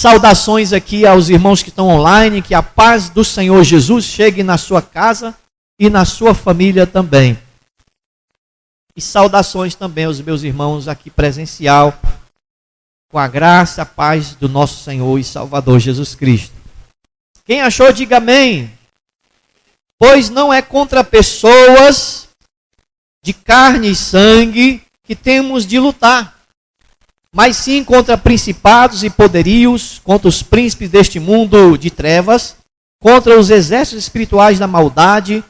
Saudações aqui aos irmãos que estão online, que a paz do Senhor Jesus chegue na sua casa e na sua família também. E saudações também aos meus irmãos aqui presencial, com a graça e a paz do nosso Senhor e Salvador Jesus Cristo. Quem achou, diga amém. Pois não é contra pessoas de carne e sangue que temos de lutar, mas sim contra principados e poderios, contra os príncipes deste mundo de trevas, contra os exércitos espirituais da maldade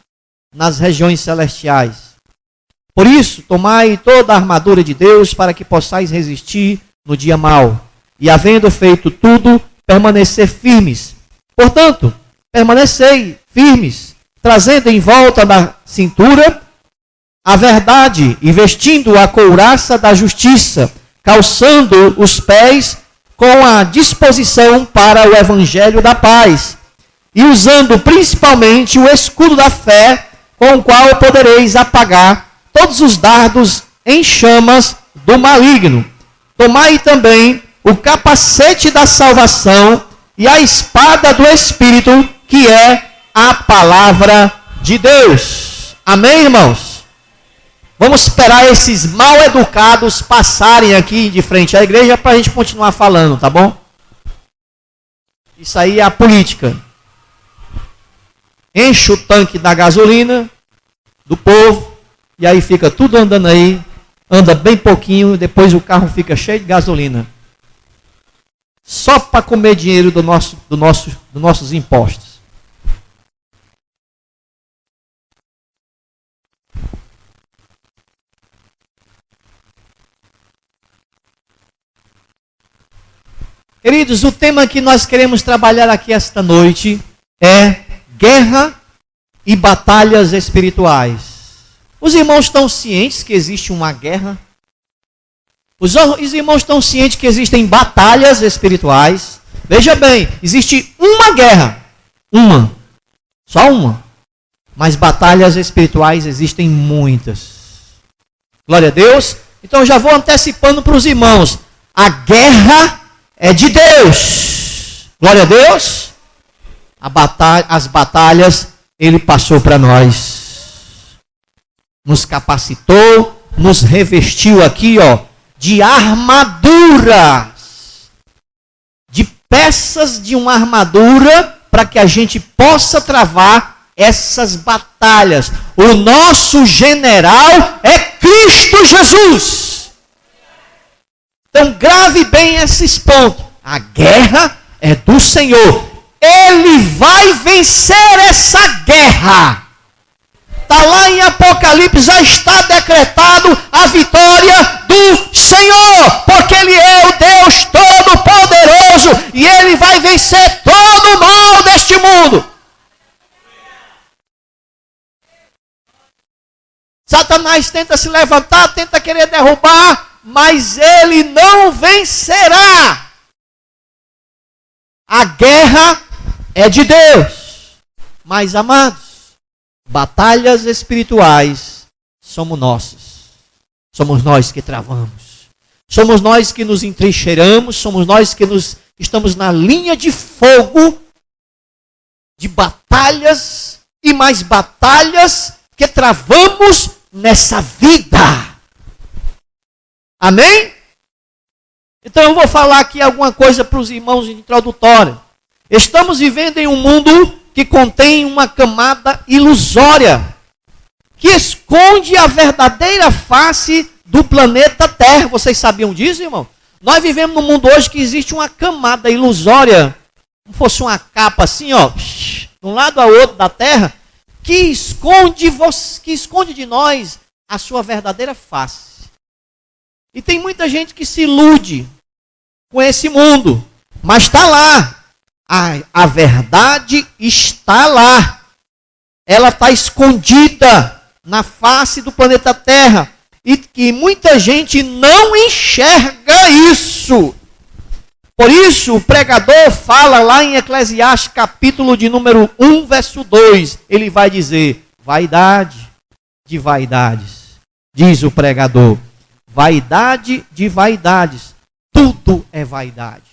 nas regiões celestiais. Por isso, tomai toda a armadura de Deus para que possais resistir no dia mau, e havendo feito tudo, permanecer firmes. Portanto, permanecei firmes, trazendo em volta da cintura a verdade e vestindo a couraça da justiça, calçando os pés com a disposição para o evangelho da paz, e usando principalmente o escudo da fé, com o qual podereis apagar todos os dardos em chamas do maligno. Tomai também o capacete da salvação e a espada do Espírito, que é a palavra de Deus. Amém, irmãos? Vamos esperar esses mal educados passarem aqui de frente à igreja para a gente continuar falando, tá bom? Isso aí é a política. Enche o tanque da gasolina do povo e aí fica tudo andando aí, anda bem pouquinho, depois o carro fica cheio de gasolina. Só para comer dinheiro dos nossos impostos. Queridos, o tema que nós queremos trabalhar aqui esta noite é guerra e batalhas espirituais. Os irmãos estão cientes que existe uma guerra? Os irmãos estão cientes que existem batalhas espirituais? Veja bem, existe uma guerra. Uma. Só uma. Mas batalhas espirituais existem muitas. Glória a Deus. Então eu já vou antecipando para os irmãos. A guerra é de Deus. Glória a Deus. As batalhas Ele passou para nós. Nos capacitou, nos revestiu aqui, de armaduras. De peças de uma armadura para que a gente possa travar essas batalhas. O nosso general é Cristo Jesus. Então grave bem esses pontos. A guerra é do Senhor. Ele vai vencer essa guerra. Está lá em Apocalipse, já está decretado a vitória do Senhor. Porque Ele é o Deus Todo-Poderoso. E Ele vai vencer todo o mal deste mundo. Satanás tenta se levantar, tenta querer derrubar, mas ele não vencerá. A guerra é de Deus. Mas, amados, batalhas espirituais somos nossas. Somos nós que travamos. Somos nós que nos entrincheiramos. Somos nós que estamos na linha de fogo de batalhas e mais batalhas que travamos nessa vida. Amém? Então eu vou falar aqui alguma coisa para os irmãos introdutória. Estamos vivendo em um mundo que contém uma camada ilusória, que esconde a verdadeira face do planeta Terra. Vocês sabiam disso, irmão? Nós vivemos num mundo hoje que existe uma camada ilusória, como fosse uma capa assim, de um lado ao outro da Terra, que esconde de nós a sua verdadeira face. E tem muita gente que se ilude com esse mundo, mas está lá. A verdade está lá. Ela está escondida na face do planeta Terra. E que muita gente não enxerga isso. Por isso, o pregador fala lá em Eclesiastes, capítulo de número 1, verso 2. Ele vai dizer, vaidade de vaidades. Diz o pregador, vaidade de vaidades. Tudo é vaidade.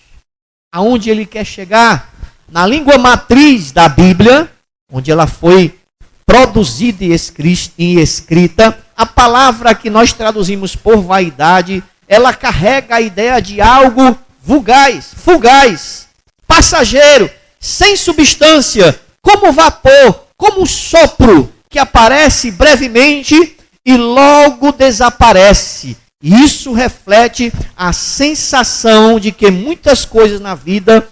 aonde ele quer chegar. Na língua matriz da Bíblia, onde ela foi produzida e escrita, a palavra que nós traduzimos por vaidade, ela carrega a ideia de algo fugaz, passageiro, sem substância, como vapor, como sopro, que aparece brevemente e logo desaparece. Isso reflete a sensação de que muitas coisas na vida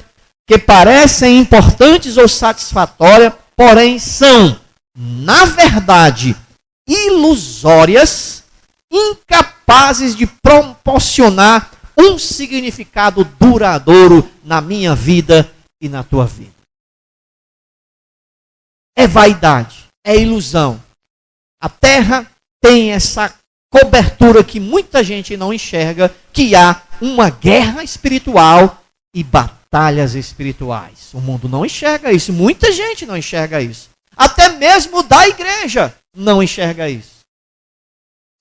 que parecem importantes ou satisfatórias, porém são, na verdade, ilusórias, incapazes de proporcionar um significado duradouro na minha vida e na tua vida. É vaidade, é ilusão. A terra tem essa cobertura que muita gente não enxerga, que há uma guerra espiritual e batalhas espirituais. O mundo não enxerga isso, muita gente não enxerga isso. Até mesmo da igreja não enxerga isso.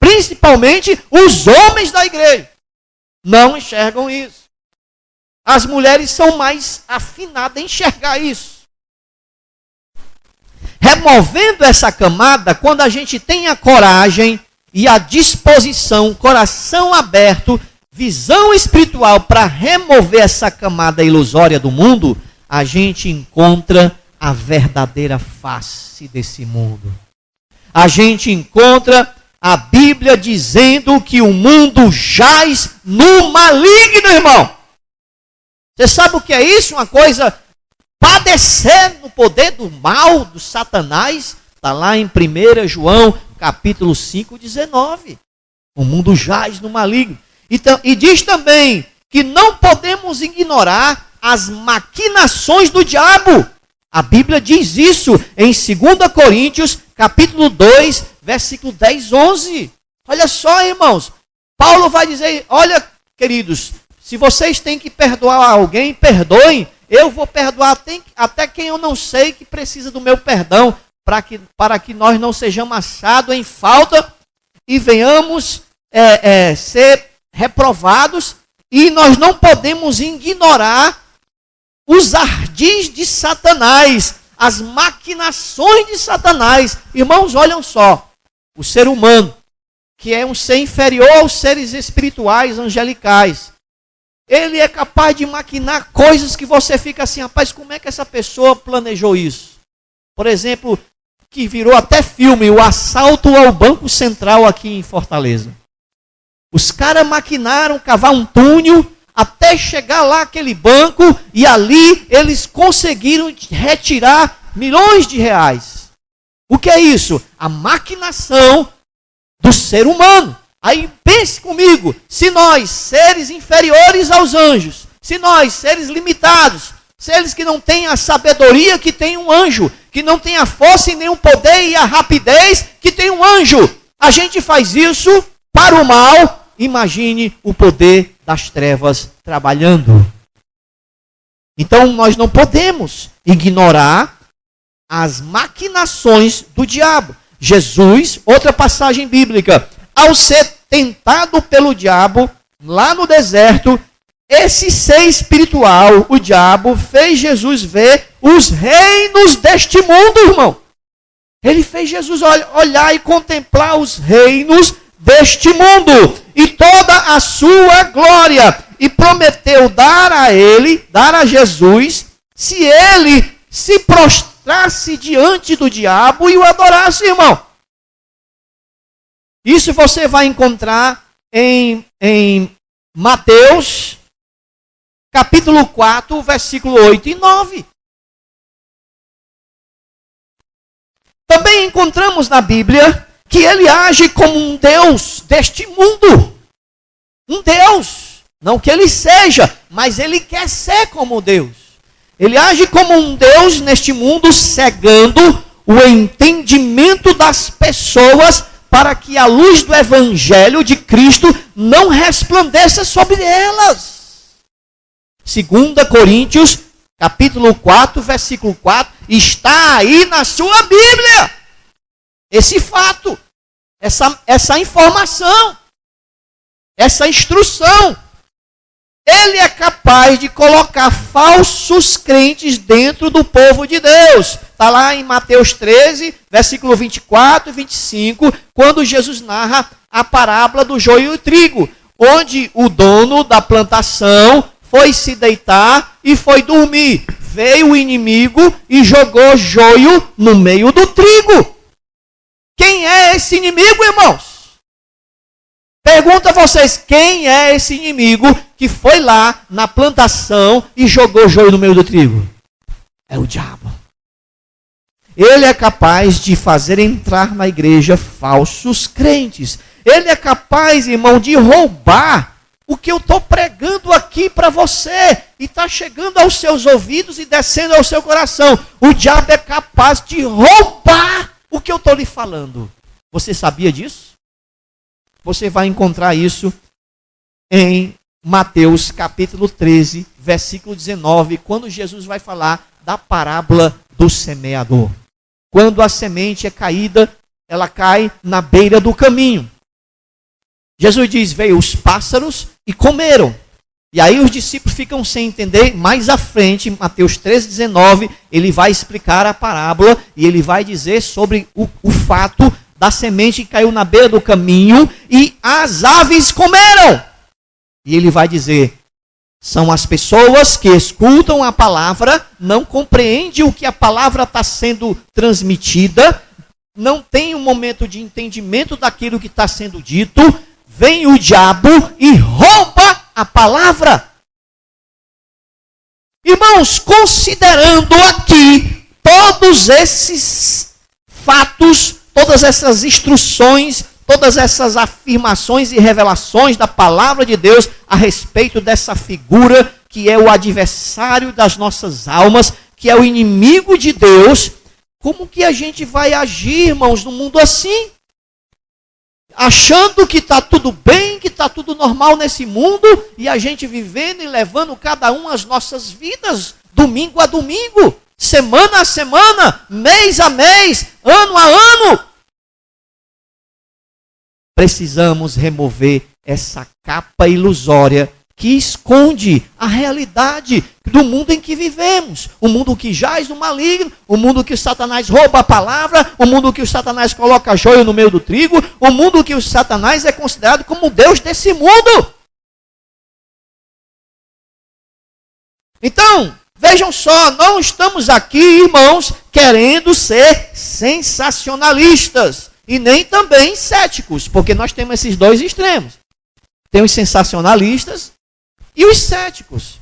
Principalmente os homens da igreja não enxergam isso. As mulheres são mais afinadas a enxergar isso. Removendo essa camada, quando a gente tem a coragem e a disposição, coração aberto, visão espiritual para remover essa camada ilusória do mundo, a gente encontra a verdadeira face desse mundo. A gente encontra a Bíblia dizendo que o mundo jaz no maligno, irmão. Você sabe o que é isso? Uma coisa, padecer no poder do mal, do Satanás. Está lá em 1 João, capítulo 5, 19. O mundo jaz no maligno. Então, e diz também que não podemos ignorar as maquinações do diabo. A Bíblia diz isso em 2 Coríntios, capítulo 2, versículo 10, 11. Olha só, irmãos. Paulo vai dizer, olha, queridos, se vocês têm que perdoar alguém, perdoem. Eu vou perdoar até quem eu não sei que precisa do meu perdão, para que nós não sejamos achados em falta e venhamos ser reprovados. E nós não podemos ignorar os ardis de Satanás, as maquinações de Satanás. Irmãos, olham só, o ser humano, que é um ser inferior aos seres espirituais, angelicais, ele é capaz de maquinar coisas que você fica assim, rapaz, como é que essa pessoa planejou isso? Por exemplo, que virou até filme, o assalto ao Banco Central aqui em Fortaleza. Os caras maquinaram cavar um túnel até chegar lá aquele banco e ali eles conseguiram retirar milhões de reais. O que é isso? A maquinação do ser humano. Aí pense comigo, se nós, seres inferiores aos anjos, se nós, seres limitados, seres que não têm a sabedoria que tem um anjo, que não tem a força e nem o poder e a rapidez que tem um anjo, a gente faz isso para o mal, imagine o poder das trevas trabalhando. Então nós não podemos ignorar as maquinações do diabo. Jesus, outra passagem bíblica, ao ser tentado pelo diabo lá no deserto, esse ser espiritual, o diabo, fez Jesus ver os reinos deste mundo, irmão. Ele fez Jesus olhar e contemplar os reinos deste mundo e toda a sua glória, e prometeu dar a Jesus, se ele se prostrasse diante do diabo e o adorasse, irmão. Isso você vai encontrar em Mateus, capítulo 4, versículo 8 e 9. Também encontramos na Bíblia que ele age como um Deus deste mundo. Um Deus. Não que ele seja, mas ele quer ser como Deus. Ele age como um Deus neste mundo, cegando o entendimento das pessoas para que a luz do Evangelho de Cristo não resplandeça sobre elas. 2 Coríntios, capítulo 4, versículo 4, está aí na sua Bíblia. Esse fato, essa informação, essa instrução. ele é capaz de colocar falsos crentes dentro do povo de Deus. Está lá em Mateus 13, versículo 24 e 25, quando Jesus narra a parábola do joio e o trigo, onde o dono da plantação foi se deitar e foi dormir. Veio o inimigo e jogou joio no meio do trigo. Quem é esse inimigo, irmãos? Pergunto a vocês, quem é esse inimigo que foi lá na plantação e jogou joio no meio do trigo? É o diabo. Ele é capaz de fazer entrar na igreja falsos crentes. Ele é capaz, irmão, de roubar o que eu estou pregando aqui para você. E está chegando aos seus ouvidos e descendo ao seu coração. O diabo é capaz de roubar o que eu estou lhe falando. Você sabia disso? Você vai encontrar isso em Mateus capítulo 13, versículo 19, quando Jesus vai falar da parábola do semeador. Quando a semente é caída, ela cai na beira do caminho. Jesus diz, veio os pássaros e comeram. E aí os discípulos ficam sem entender. Mais à frente, em Mateus 13, 19, ele vai explicar a parábola e ele vai dizer sobre o fato da semente que caiu na beira do caminho e as aves comeram. E ele vai dizer, são as pessoas que escutam a palavra, não compreendem o que a palavra está sendo transmitida, não tem um momento de entendimento daquilo que está sendo dito, vem o diabo e rouba a palavra. Irmãos, considerando aqui todos esses fatos, todas essas instruções, todas essas afirmações e revelações da palavra de Deus a respeito dessa figura que é o adversário das nossas almas, que é o inimigo de Deus, como que a gente vai agir, irmãos, no mundo assim? Achando que está tudo bem, que está tudo normal nesse mundo, e a gente vivendo e levando cada um as nossas vidas, domingo a domingo, semana a semana, mês a mês, ano a ano. Precisamos remover essa capa ilusória que esconde a realidade do mundo em que vivemos. O mundo que jaz no maligno, o mundo que o Satanás rouba a palavra, o mundo que o Satanás coloca joio no meio do trigo, o mundo que o Satanás é considerado como o Deus desse mundo. Então, vejam só, não estamos aqui, irmãos, querendo ser sensacionalistas. E nem também céticos, porque nós temos esses dois extremos. Tem os sensacionalistas e os céticos.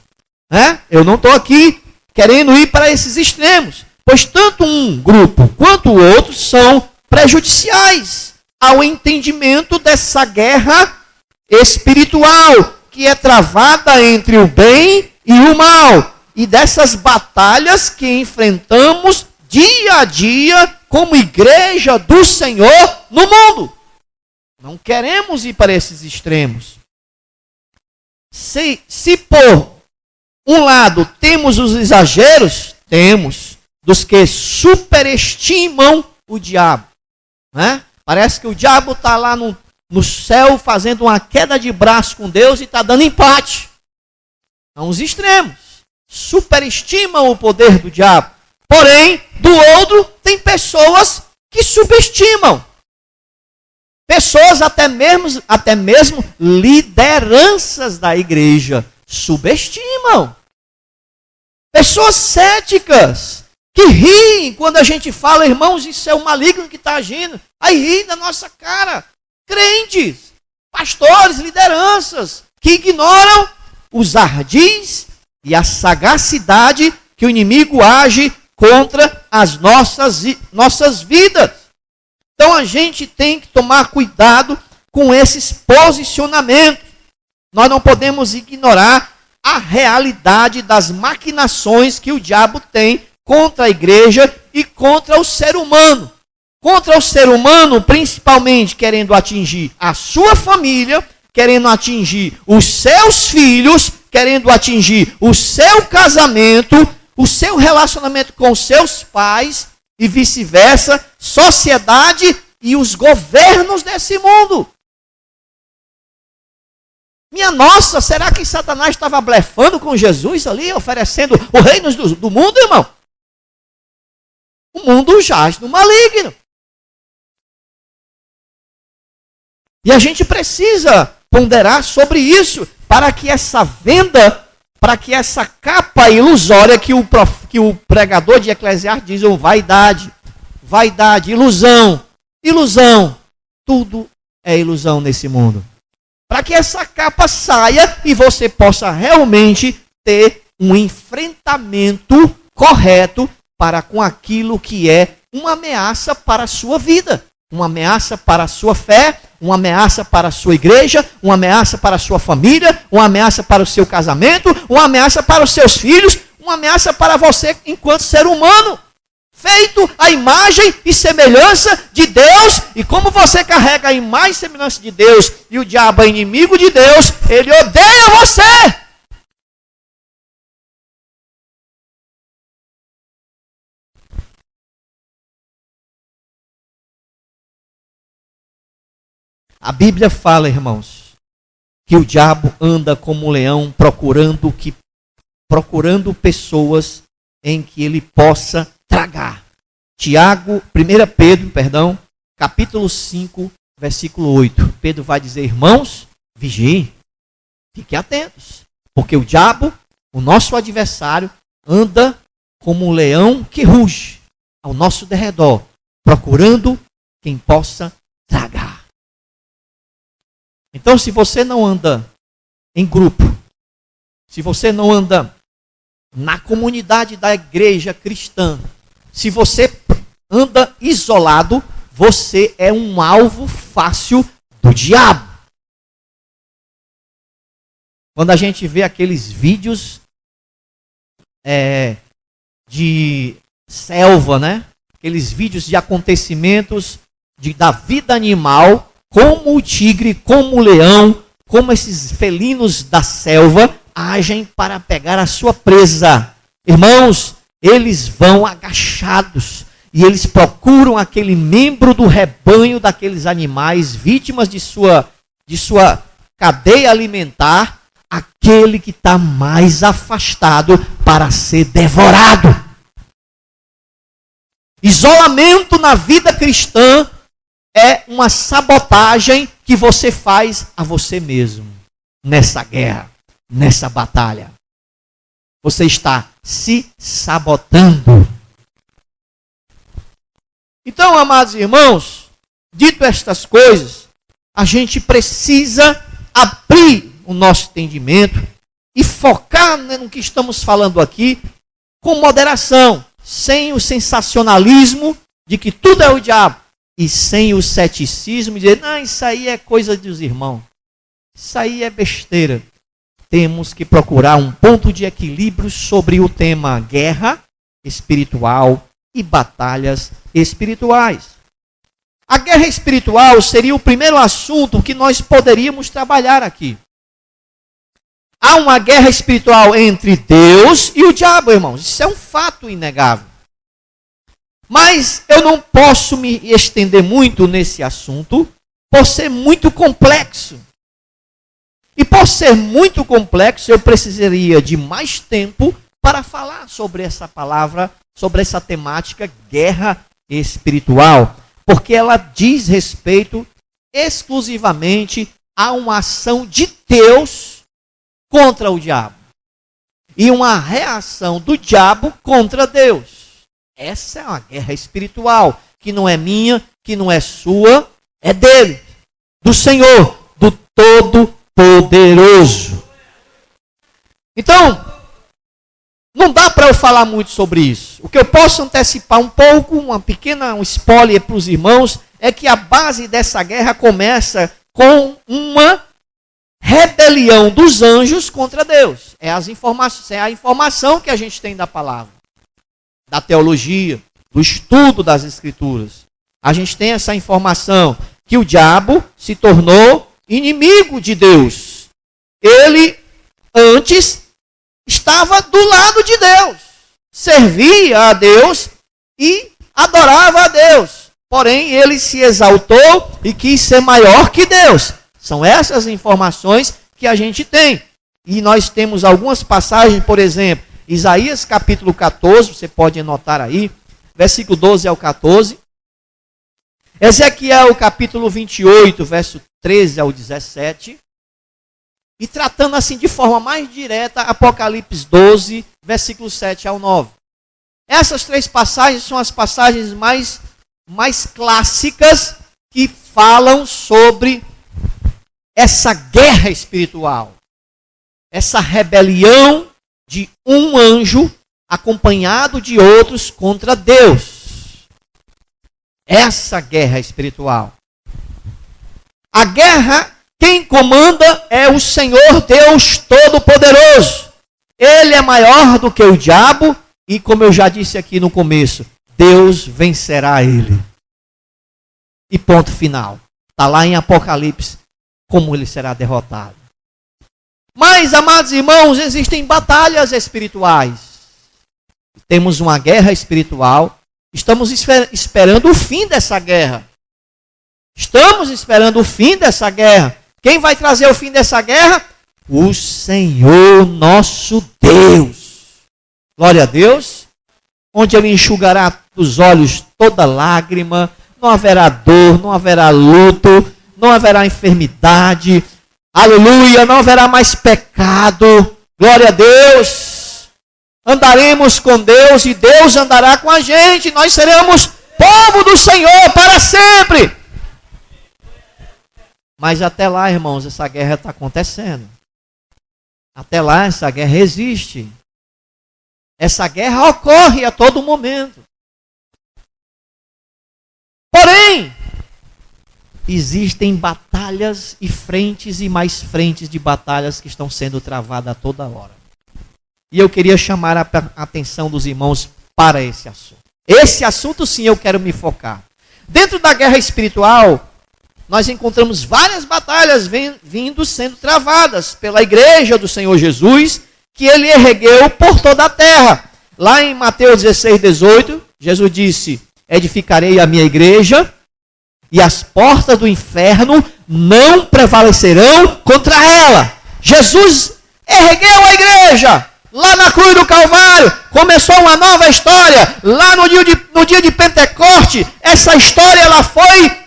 Né? Eu não estou aqui querendo ir para esses extremos, pois tanto um grupo quanto o outro são prejudiciais ao entendimento dessa guerra espiritual que é travada entre o bem e o mal, e dessas batalhas que enfrentamos dia a dia como igreja do Senhor no mundo. Não queremos ir para esses extremos. Se por um lado temos os exageros, temos dos que superestimam o diabo. Né? Parece que o diabo está lá no céu fazendo uma queda de braço com Deus e está dando empate. São os extremos. Superestimam o poder do diabo. Porém, do outro, tem pessoas que subestimam. Pessoas, até mesmo lideranças da igreja, subestimam. Pessoas céticas, que riem quando a gente fala, irmãos, isso é o maligno que está agindo. Aí riem da nossa cara. Crentes, pastores, lideranças, que ignoram os ardis e a sagacidade que o inimigo age contra as nossas vidas. Então a gente tem que tomar cuidado com esses posicionamentos. Nós não podemos ignorar a realidade das maquinações que o diabo tem contra a igreja e contra o ser humano. Contra o ser humano, principalmente querendo atingir a sua família, querendo atingir os seus filhos, querendo atingir o seu casamento, o seu relacionamento com seus pais e vice-versa, sociedade e os governos desse mundo. Minha nossa, será que Satanás estava blefando com Jesus ali, oferecendo o reino do mundo, irmão? O mundo jaz no maligno. E a gente precisa ponderar sobre isso, para que essa venda, para que essa capa ilusória que o pregador de Eclesiastes diz, vaidade, ilusão, tudo é ilusão nesse mundo. Para que essa capa saia e você possa realmente ter um enfrentamento correto para com aquilo que é uma ameaça para a sua vida, uma ameaça para a sua fé, uma ameaça para a sua igreja, uma ameaça para a sua família, uma ameaça para o seu casamento, uma ameaça para os seus filhos, uma ameaça para você enquanto ser humano, feito à imagem e semelhança de Deus. E como você carrega a imagem e semelhança de Deus e o diabo é inimigo de Deus, ele odeia você. A Bíblia fala, irmãos, que o diabo anda como um leão procurando pessoas em que ele possa tragar. 1 Pedro, capítulo 5, versículo 8. Pedro vai dizer, irmãos, vigiem, fiquem atentos, porque o diabo, o nosso adversário, anda como um leão que ruge ao nosso derredor, procurando quem possa tragar. Então, se você não anda em grupo, se você não anda na comunidade da igreja cristã, se você anda isolado, você é um alvo fácil do diabo. Quando a gente vê aqueles vídeos de selva, né? Aqueles vídeos de acontecimentos da vida animal, como o tigre, como o leão, como esses felinos da selva agem para pegar a sua presa. Irmãos, eles vão agachados e eles procuram aquele membro do rebanho daqueles animais, vítimas de sua cadeia alimentar, aquele que está mais afastado para ser devorado. Isolamento na vida cristã é uma sabotagem que você faz a você mesmo nessa guerra, nessa batalha. Você está se sabotando. Então, amados irmãos, dito estas coisas, a gente precisa abrir o nosso entendimento e focar no que estamos falando aqui com moderação, sem o sensacionalismo de que tudo é o diabo. E sem o ceticismo, dizer, não, isso aí é coisa dos irmãos. Isso aí é besteira. Temos que procurar um ponto de equilíbrio sobre o tema guerra espiritual e batalhas espirituais. A guerra espiritual seria o primeiro assunto que nós poderíamos trabalhar aqui. Há uma guerra espiritual entre Deus e o diabo, irmãos. Isso é um fato inegável. Mas eu não posso me estender muito nesse assunto, por ser muito complexo. E por ser muito complexo, eu precisaria de mais tempo para falar sobre essa palavra, sobre essa temática, guerra espiritual. Porque ela diz respeito exclusivamente a uma ação de Deus contra o diabo. E uma reação do diabo contra Deus. Essa é uma guerra espiritual, que não é minha, que não é sua, é dele, do Senhor, do Todo-Poderoso. Então, não dá para eu falar muito sobre isso. O que eu posso antecipar um pouco, um spoiler para os irmãos, é que a base dessa guerra começa com uma rebelião dos anjos contra Deus. É a informação que a gente tem da palavra, da teologia, do estudo das Escrituras. A gente tem essa informação que o diabo se tornou inimigo de Deus. Ele antes estava do lado de Deus, servia a Deus e adorava a Deus. Porém, ele se exaltou e quis ser maior que Deus. São essas informações que a gente tem. E nós temos algumas passagens, por exemplo, Isaías capítulo 14, você pode anotar aí, versículo 12 ao 14. Ezequiel capítulo 28, verso 13 ao 17. E tratando assim de forma mais direta, Apocalipse 12, versículo 7 ao 9. Essas três passagens são as passagens mais clássicas que falam sobre essa guerra espiritual. Essa rebelião de um anjo acompanhado de outros contra Deus. Essa guerra espiritual. A guerra, quem comanda é o Senhor Deus Todo-Poderoso. Ele é maior do que o diabo e, como eu já disse aqui no começo, Deus vencerá ele. E ponto final. Está lá em Apocalipse como ele será derrotado. Mas, amados irmãos, existem batalhas espirituais. Temos uma guerra espiritual. Estamos esperando o fim dessa guerra. Estamos esperando o fim dessa guerra. Quem vai trazer o fim dessa guerra? O Senhor nosso Deus. Glória a Deus. Onde Ele enxugará dos olhos toda lágrima. Não haverá dor, não haverá luto, não haverá enfermidade. Aleluia, não haverá mais pecado. Glória a Deus. Andaremos com Deus e Deus andará com a gente. Nós seremos povo do Senhor para sempre. Mas até lá, irmãos, essa guerra está acontecendo. Até lá, essa guerra existe. Essa guerra ocorre a todo momento. Porém, existem batalhas e frentes e mais frentes de batalhas que estão sendo travadas a toda hora. E eu queria chamar a atenção dos irmãos para esse assunto. Esse assunto, sim, eu quero me focar. Dentro da guerra espiritual, nós encontramos várias batalhas sendo travadas pela igreja do Senhor Jesus, que Ele ergueu por toda a terra. Lá em Mateus 16, 18, Jesus disse: edificarei a minha igreja, e as portas do inferno não prevalecerão contra ela. Jesus ergueu a igreja. Lá na cruz do Calvário, começou uma nova história. Lá no dia de Pentecoste, essa história ela foi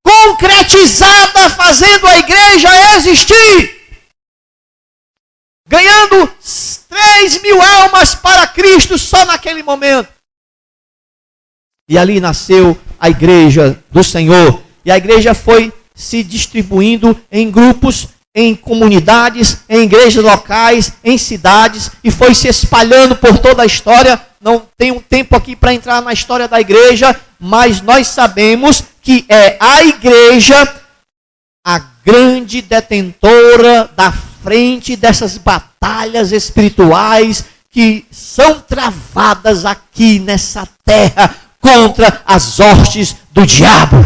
concretizada, fazendo a igreja existir. Ganhando 3.000 almas para Cristo só naquele momento. E ali nasceu a igreja do Senhor. E a igreja foi se distribuindo em grupos, em comunidades, em igrejas locais, em cidades, e foi se espalhando por toda a história. Não tenho tempo aqui para entrar na história da igreja, mas nós sabemos que é a igreja a grande detentora da frente dessas batalhas espirituais que são travadas aqui nessa terra contra as hostes do diabo.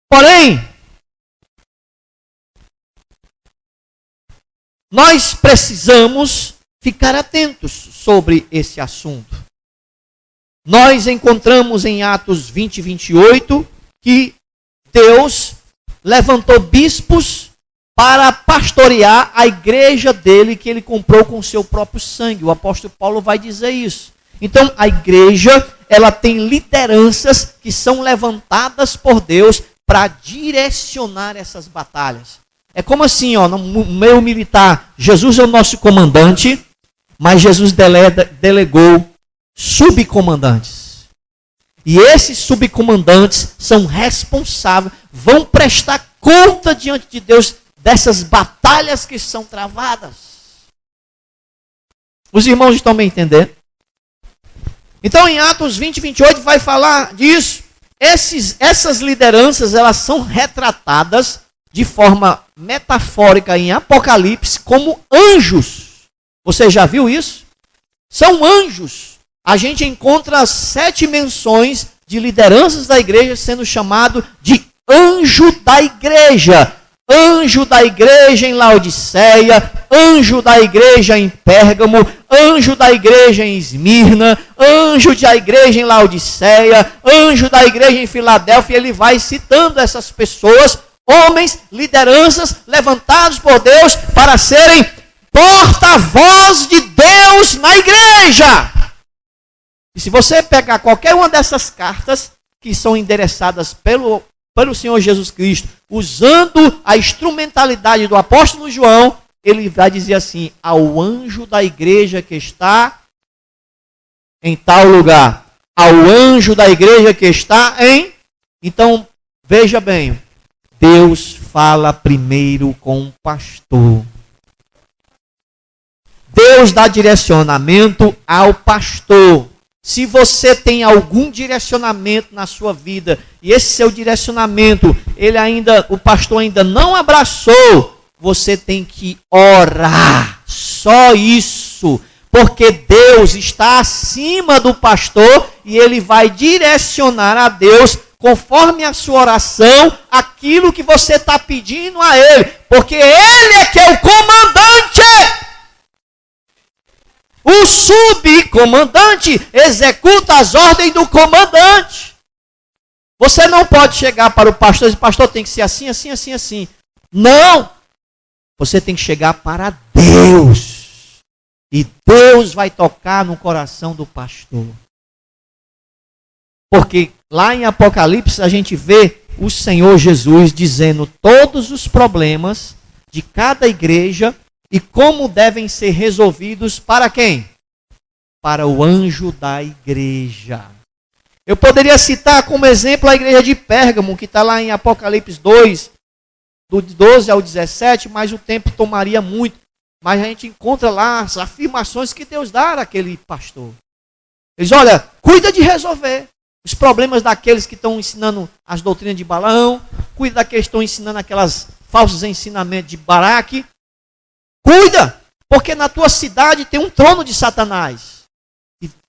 Porém, nós precisamos ficar atentos sobre esse assunto. Nós encontramos em Atos 20 e 28 que Deus levantou bispos para pastorear a igreja dele que ele comprou com o seu próprio sangue. O apóstolo Paulo vai dizer isso. Então, a igreja, ela tem lideranças que são levantadas por Deus para direcionar essas batalhas. É como assim, no meio militar, Jesus é o nosso comandante, mas Jesus delegou subcomandantes. E esses subcomandantes são responsáveis, vão prestar conta diante de Deus dessas batalhas que são travadas. Os irmãos estão me entendendo? Então, em Atos 20 e 28 vai falar disso. Essas lideranças, elas são retratadas de forma metafórica em Apocalipse como anjos. Você já viu isso? São anjos. A gente encontra 7 menções de lideranças da igreja sendo chamado de anjo da igreja. Anjo da igreja em Laodiceia, anjo da igreja em Pérgamo, anjo da igreja em Esmirna, anjo da igreja em Laodiceia, anjo da igreja em Filadélfia. Ele vai citando essas pessoas, homens, lideranças, levantados por Deus para serem porta-voz de Deus na igreja. E se você pegar qualquer uma dessas cartas que são endereçadas pelo Senhor Jesus Cristo, usando a instrumentalidade do apóstolo João, ele vai dizer assim: ao anjo da igreja que está em tal lugar, ao anjo da igreja que está em... Então, veja bem, Deus fala primeiro com o pastor. Deus dá direcionamento ao pastor. Se você tem algum direcionamento na sua vida, e esse seu direcionamento, o pastor ainda não abraçou, você tem que orar. Só isso. Porque Deus está acima do pastor e ele vai direcionar a Deus, conforme a sua oração, aquilo que você está pedindo a ele. Porque ele é que é o comandante. O subcomandante executa as ordens do comandante. Você não pode chegar para o pastor e dizer: pastor, tem que ser assim, assim, assim, assim. Não. Você tem que chegar para Deus. E Deus vai tocar no coração do pastor. Porque lá em Apocalipse a gente vê o Senhor Jesus dizendo todos os problemas de cada igreja e como devem ser resolvidos para quem? Para o anjo da igreja. Eu poderia citar como exemplo a igreja de Pérgamo, que está lá em Apocalipse 2, do 12 ao 17, mas o tempo tomaria muito. Mas a gente encontra lá as afirmações que Deus dá àquele pastor. Ele diz: olha, cuida de resolver os problemas daqueles que estão ensinando as doutrinas de Balaão, cuida daqueles que estão ensinando aquelas falsos ensinamentos de Baraque. Cuida, porque na tua cidade tem um trono de Satanás.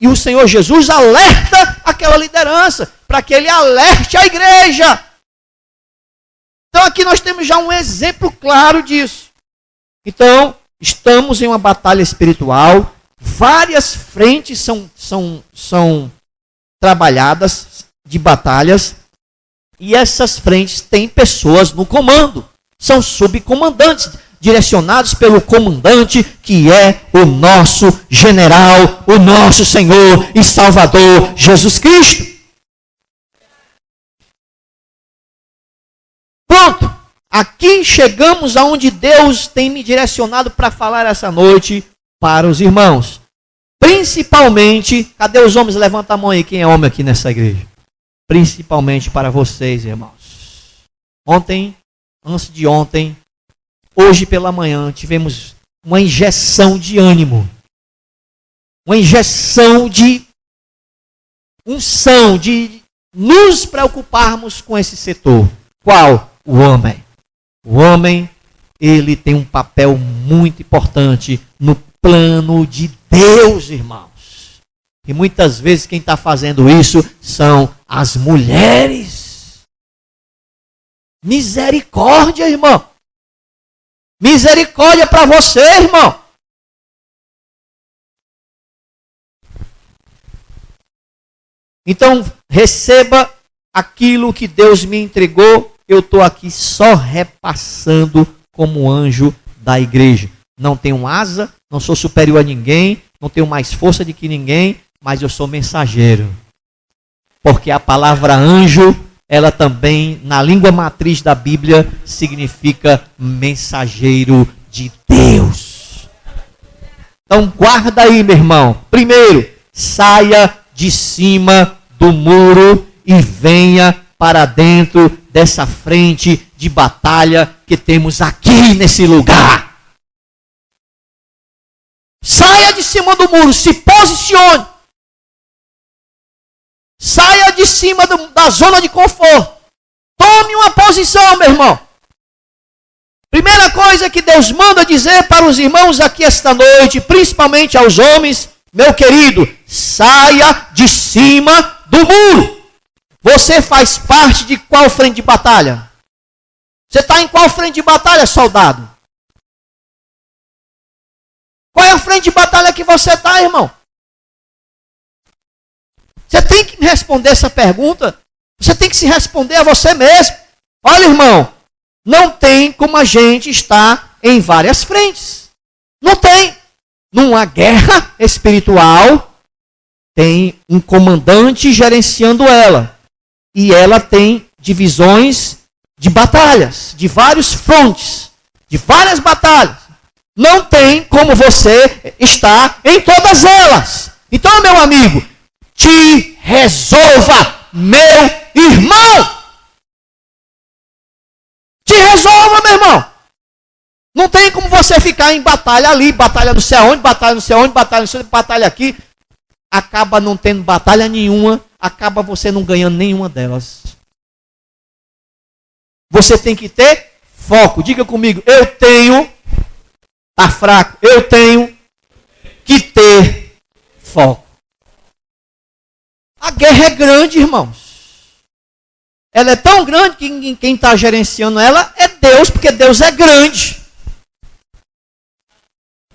E o Senhor Jesus alerta aquela liderança, para que ele alerte a igreja. Então aqui nós temos já um exemplo claro disso. Então, estamos em uma batalha espiritual, várias frentes são trabalhadas de batalhas, e essas frentes têm pessoas no comando, são subcomandantes, direcionados pelo comandante, que é o nosso general, o nosso Senhor e Salvador Jesus Cristo. Pronto, aqui chegamos aonde Deus tem me direcionado para falar essa noite para os irmãos. Principalmente, cadê os homens? Levanta a mão aí, quem é homem aqui nessa igreja? Principalmente para vocês, irmãos. Ontem, antes de ontem, hoje pela manhã, tivemos uma injeção de ânimo. Uma injeção de unção, de nos preocuparmos com esse setor. Qual? O homem. O homem, ele tem um papel muito importante no plano de Deus, irmãos. E muitas vezes quem está fazendo isso são as mulheres. Misericórdia, irmão. Misericórdia para você, irmão. Então, receba aquilo que Deus me entregou. Eu estou aqui só repassando como anjo da igreja. Não tenho asa, não sou superior a ninguém, não tenho mais força de que ninguém, mas eu sou mensageiro. Porque a palavra anjo, ela também, na língua matriz da Bíblia, significa mensageiro de Deus. Então guarda aí, meu irmão. Primeiro, saia de cima do muro e venha para dentro dessa frente de batalha que temos aqui nesse lugar. Saia de cima do muro, se posicione. Saia de cima da zona de conforto. Tome uma posição, meu irmão. Primeira coisa que Deus manda dizer para os irmãos aqui esta noite, principalmente aos homens, meu querido, saia de cima do muro. Você faz parte de qual frente de batalha? Você está em qual frente de batalha, soldado? Qual é a frente de batalha que você está, irmão? Você tem que responder essa pergunta. Você tem que se responder a você mesmo. Olha, irmão, não tem como a gente estar em várias frentes. Não tem. Numa guerra espiritual, tem um comandante gerenciando ela. E ela tem divisões de batalhas, de vários frontes, de várias batalhas. Não tem como você estar em todas elas. Então, meu amigo, te resolva, meu irmão. Te resolva, meu irmão. Não tem como você ficar em batalha ali, batalha não sei aonde, batalha não sei onde, batalha não sei onde, batalha aqui. Acaba não tendo batalha nenhuma, acaba você não ganhando nenhuma delas. Você tem que ter foco. Diga comigo, eu tenho, tá fraco, eu tenho que ter foco. A guerra é grande, irmãos. Ela é tão grande que quem está gerenciando ela é Deus, porque Deus é grande.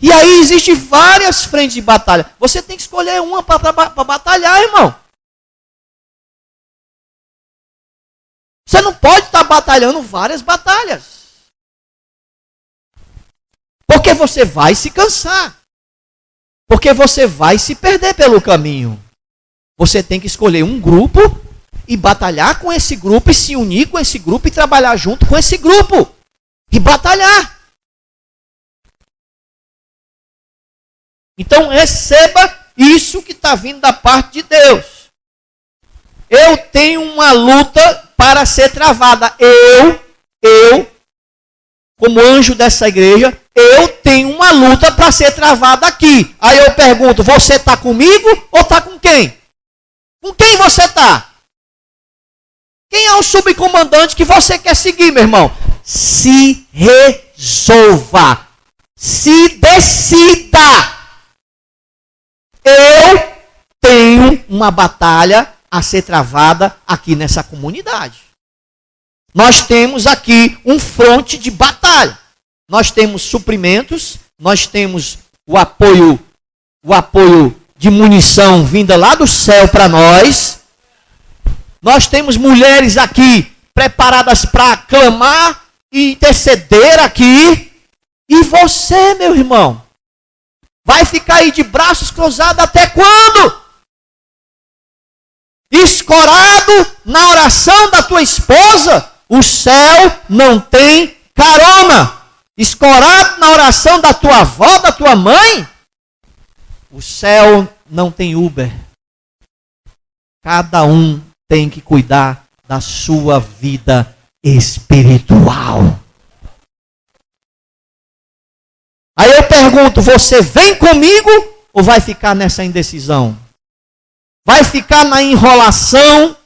E aí existem várias frentes de batalha. Você tem que escolher uma para batalhar, irmão. Você não pode estar batalhando várias batalhas. Porque você vai se cansar. Porque você vai se perder pelo caminho. Você tem que escolher um grupo e batalhar com esse grupo e se unir com esse grupo e trabalhar junto com esse grupo. E batalhar. Então receba isso que está vindo da parte de Deus. Eu tenho uma luta para ser travada. Eu, como anjo dessa igreja, eu tenho uma luta para ser travada aqui. Aí eu pergunto, você está comigo ou está com quem? Com quem você está? Quem é o subcomandante que você quer seguir, meu irmão? Se resolva. Se decida. Eu tenho uma batalha a ser travada aqui nessa comunidade. Nós temos aqui um fronte de batalha. Nós temos suprimentos, nós temos o apoio de munição vinda lá do céu para nós. Nós temos mulheres aqui preparadas para clamar e interceder aqui. E você, meu irmão, vai ficar aí de braços cruzados até quando? Escorado na oração da tua esposa, o céu não tem carona. Escorado na oração da tua avó, da tua mãe, o céu não tem Uber. Cada um tem que cuidar da sua vida espiritual. Aí eu pergunto, você vem comigo ou vai ficar nessa indecisão? Vai ficar na enrolação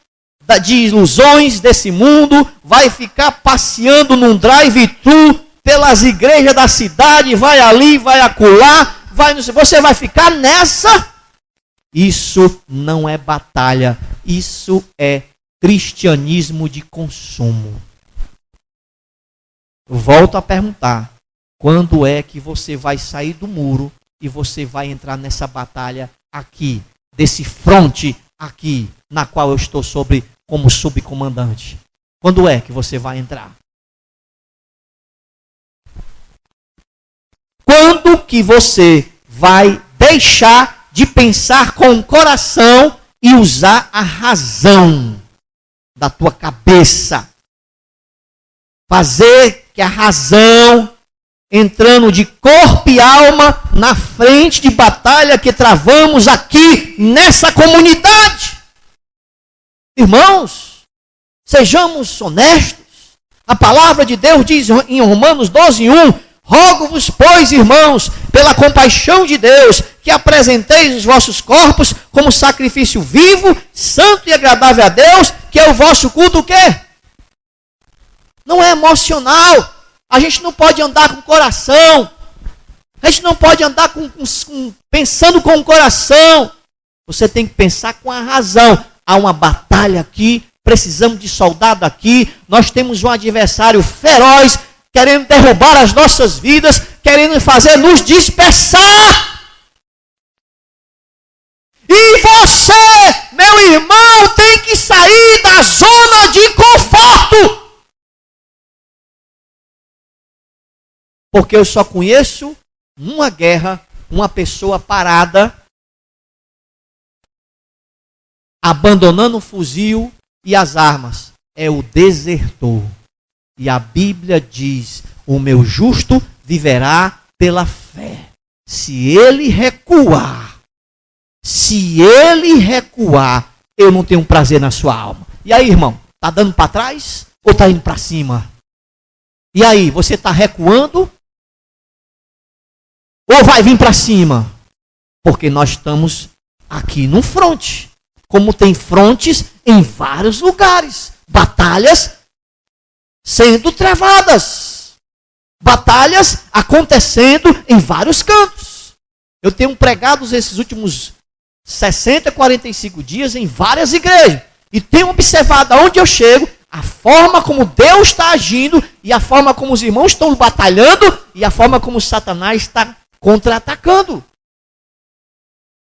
de ilusões desse mundo? Vai ficar passeando num drive-thru pelas igrejas da cidade? Vai ali, vai acolá, vai não sei. Você vai ficar nessa? Isso não é batalha. Isso é cristianismo de consumo. Eu volto a perguntar. Quando é que você vai sair do muro e você vai entrar nessa batalha aqui, desse fronte aqui, na qual eu estou como subcomandante? Quando é que você vai entrar? Quando que você vai deixar de pensar com o coração e usar a razão da tua cabeça? Fazer que a razão, entrando de corpo e alma na frente de batalha que travamos aqui nessa comunidade. Irmãos, sejamos honestos. A palavra de Deus diz em Romanos 12:1: rogo-vos, pois, irmãos, pela compaixão de Deus, que apresenteis os vossos corpos como sacrifício vivo, santo e agradável a Deus, que é o vosso culto o quê? Não é emocional. A gente não pode andar com o coração. A gente não pode andar pensando com o coração. Você tem que pensar com a razão. Há uma batalha aqui, precisamos de soldado aqui. Nós temos um adversário feroz, querendo derrubar as nossas vidas, querendo fazer nos dispersar. E você, meu irmão, tem que sair da zona de conforto. Porque eu só conheço numa guerra uma pessoa parada, abandonando o fuzil e as armas. É o desertor. E a Bíblia diz: o meu justo viverá pela fé. Se ele recuar, eu não tenho prazer na sua alma. E aí, irmão, está dando para trás ou está indo para cima? E aí, você está recuando ou vai vir para cima? Porque nós estamos aqui num fronte. Como tem frontes em vários lugares. Batalhas sendo travadas. Batalhas acontecendo em vários cantos. Eu tenho pregado esses últimos 60, 45 dias em várias igrejas. E tenho observado aonde eu chego, a forma como Deus está agindo, e a forma como os irmãos estão batalhando, e a forma como Satanás está contra-atacando.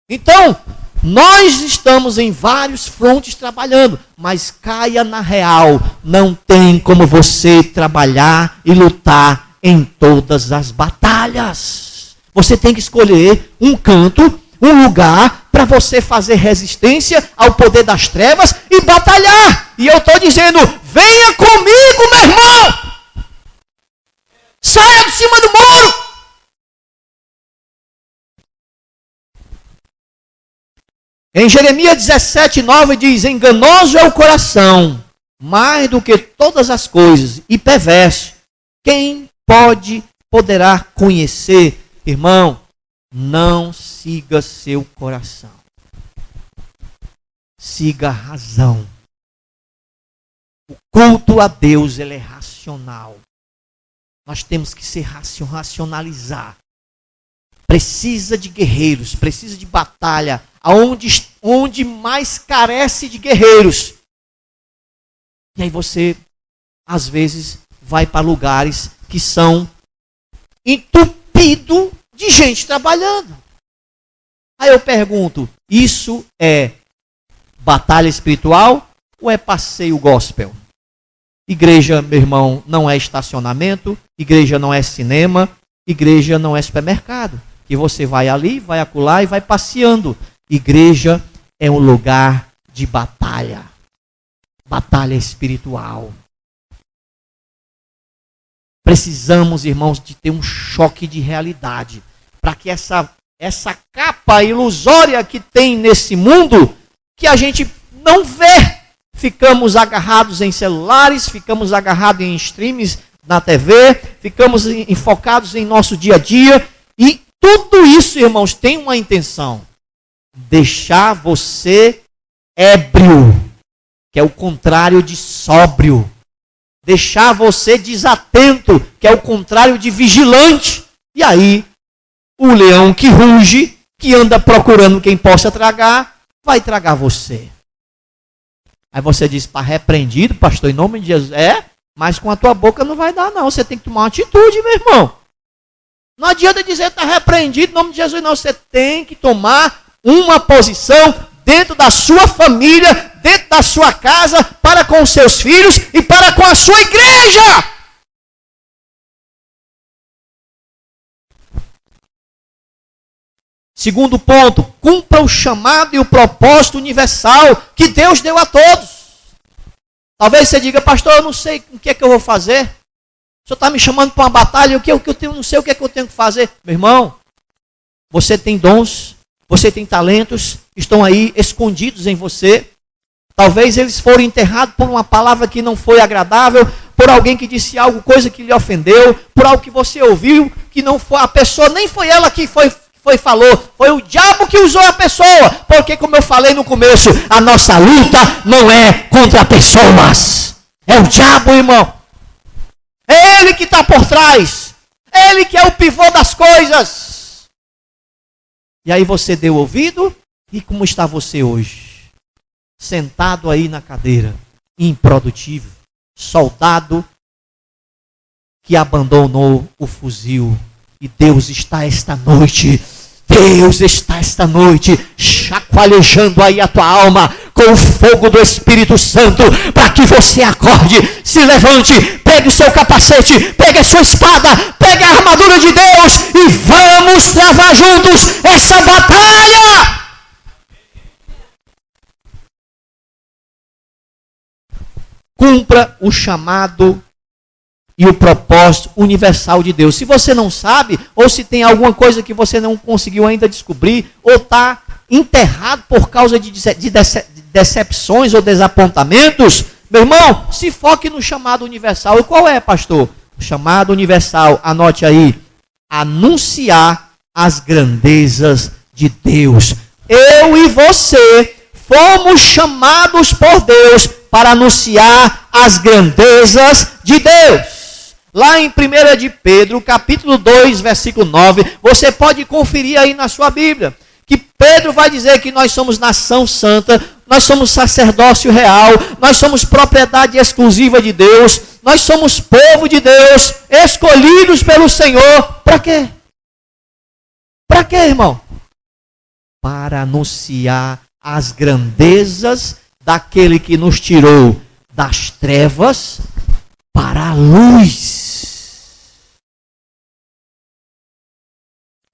Então, nós estamos em vários frontes trabalhando, mas caia na real, não tem como você trabalhar e lutar em todas as batalhas. Você tem que escolher um canto, um lugar, para você fazer resistência ao poder das trevas e batalhar. E eu estou dizendo, venha comigo, meu irmão! Saia de cima do muro! Em Jeremias 17:9 diz: enganoso é o coração, mais do que todas as coisas, e perverso. Quem poderá conhecer? Irmão, não siga seu coração. Siga a razão. O culto a Deus, ele é racional. Nós temos que se racionalizar. Precisa de guerreiros, precisa de batalha. Onde mais carece de guerreiros. E aí você, às vezes, vai para lugares que são entupidos de gente trabalhando. Aí eu pergunto, isso é batalha espiritual ou é passeio gospel? Igreja, meu irmão, não é estacionamento, igreja não é cinema, igreja não é supermercado. Que você vai ali, vai acolá e vai passeando. Igreja é um lugar de batalha. Batalha espiritual. Precisamos, irmãos, de ter um choque de realidade. Para que essa capa ilusória que tem nesse mundo, que a gente não vê. Ficamos agarrados em celulares, ficamos agarrados em streams na TV, ficamos enfocados em nosso dia a dia. E tudo isso, irmãos, tem uma intenção. Deixar você ébrio, que é o contrário de sóbrio. Deixar você desatento, que é o contrário de vigilante. E aí, o leão que ruge, que anda procurando quem possa tragar, vai tragar você. Aí você diz, repreendido, pastor, em nome de Jesus. Mas com a tua boca não vai dar, não. Você tem que tomar uma atitude, meu irmão. Não adianta dizer que está repreendido em nome de Jesus, não. Você tem que tomar uma posição dentro da sua família, dentro da sua casa, para com os seus filhos e para com a sua igreja. Segundo ponto, cumpra o chamado e o propósito universal que Deus deu a todos. Talvez você diga, pastor, eu não sei o que é que eu vou fazer. O senhor está me chamando para uma batalha, não sei o que é que eu tenho que fazer. Meu irmão, você tem dons, você tem talentos, estão aí escondidos em você. Talvez eles foram enterrados por uma palavra que não foi agradável, por alguém que disse coisa que lhe ofendeu, por algo que você ouviu, que não foi, a pessoa nem foi ela que falou, foi o diabo que usou a pessoa. Porque, como eu falei no começo, a nossa luta não é contra pessoas. É o diabo, irmão. É ele que está por trás. É ele que é o pivô das coisas. E aí você deu ouvido, e como está você hoje? Sentado aí na cadeira, improdutivo, soldado que abandonou o fuzil. E Deus está esta noite chacoalhejando aí a tua alma com o fogo do Espírito Santo, para que você acorde, se levante, pegue o seu capacete, pegue a sua espada, pegue a armadura de Deus e vamos travar juntos essa batalha. Cumpra o chamado e o propósito universal de Deus. Se você não sabe, ou se tem alguma coisa que você não conseguiu ainda descobrir, ou está enterrado por causa de decepções ou desapontamentos, meu irmão, se foque no chamado universal. E qual é, pastor? O chamado universal, anote aí, anunciar as grandezas de Deus. Eu e você fomos chamados por Deus para anunciar as grandezas de Deus. Lá em 1 de Pedro, capítulo 2, versículo 9, você pode conferir aí na sua Bíblia, que Pedro vai dizer que nós somos nação santa, nós somos sacerdócio real, nós somos propriedade exclusiva de Deus, nós somos povo de Deus, escolhidos pelo Senhor. Para quê? Para quê, irmão? Para anunciar as grandezas daquele que nos tirou das trevas para a luz.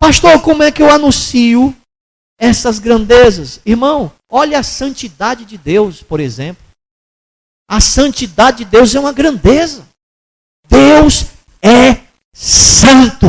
Pastor, como é que eu anuncio essas grandezas? Irmão, olha a santidade de Deus, por exemplo. A santidade de Deus é uma grandeza. Deus é santo.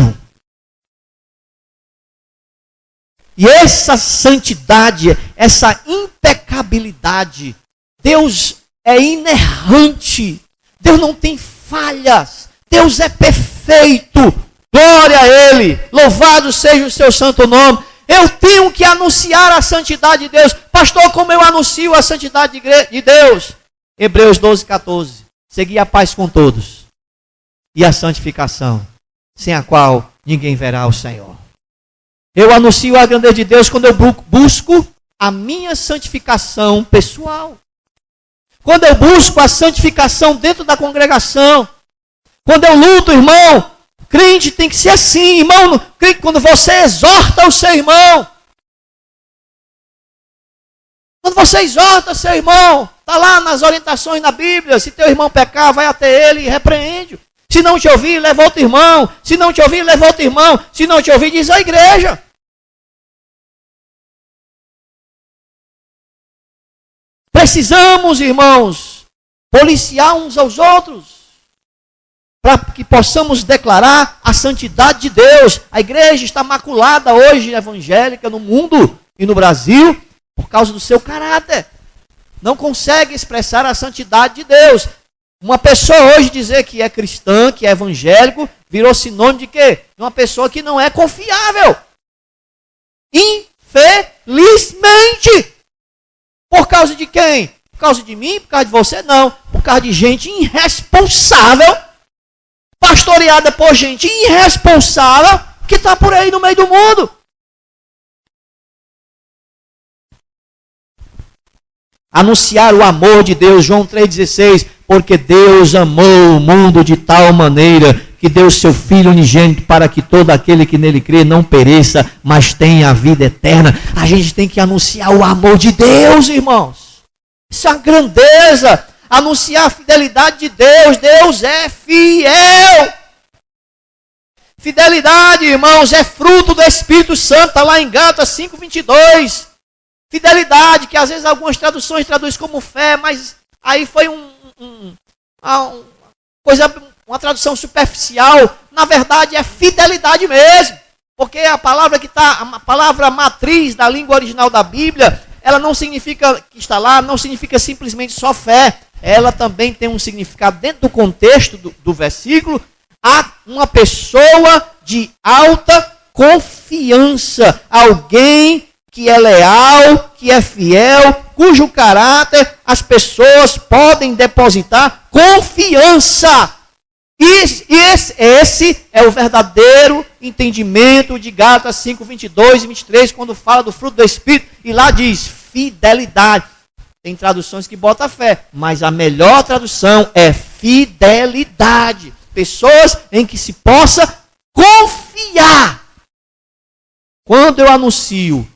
E essa santidade, essa impecabilidade, Deus é inerrante. Deus não tem falhas. Deus é perfeito. Glória a Ele. Louvado seja o seu santo nome. Eu tenho que anunciar a santidade de Deus. Pastor, como eu anuncio a santidade de Deus? Hebreus 12, 14. Segui a paz com todos. E a santificação, sem a qual ninguém verá o Senhor. Eu anuncio a grandeza de Deus quando eu busco a minha santificação pessoal. Quando eu busco a santificação dentro da congregação. Quando eu luto, irmão, crente tem que ser assim, irmão. Crente, quando você exorta o seu irmão. Quando você exorta seu irmão, está lá nas orientações na Bíblia. Se teu irmão pecar, vai até ele e repreende-o. Se não te ouvir, leva outro irmão. Se não te ouvir, leva outro irmão. Se não te ouvir, diz a igreja. Precisamos, irmãos, policiar uns aos outros, para que possamos declarar a santidade de Deus. A igreja está maculada hoje, evangélica, no mundo e no Brasil, por causa do seu caráter. Não consegue expressar a santidade de Deus. Uma pessoa hoje dizer que é cristã, que é evangélico, virou sinônimo de quê? De uma pessoa que não é confiável. Infelizmente. Por causa de quem? Por causa de mim? Por causa de você? Não. Por causa de gente irresponsável, pastoreada por gente irresponsável, que está por aí no meio do mundo. Anunciar o amor de Deus, João 3,16, porque Deus amou o mundo de tal maneira que deu seu Filho unigênito para que todo aquele que nele crê não pereça, mas tenha a vida eterna. A gente tem que anunciar o amor de Deus, irmãos. Isso é a grandeza. Anunciar a fidelidade de Deus. Deus é fiel. Fidelidade, irmãos, é fruto do Espírito Santo. Está lá em Gálatas 5:22. Fidelidade, que às vezes algumas traduções traduzem como fé, mas aí foi uma tradução superficial. Na verdade é fidelidade mesmo, porque a palavra a palavra matriz da língua original da Bíblia, ela não significa, que está lá, não significa simplesmente só fé. Ela também tem um significado dentro do contexto do versículo, a uma pessoa de alta confiança, alguém que é leal, que é fiel, cujo caráter as pessoas podem depositar confiança. Esse é o verdadeiro entendimento de Gálatas 5:22 e 23, quando fala do fruto do Espírito, e lá diz fidelidade. Tem traduções que botam fé, mas a melhor tradução é fidelidade. pessoas em que se possa confiar. Quando eu anuncio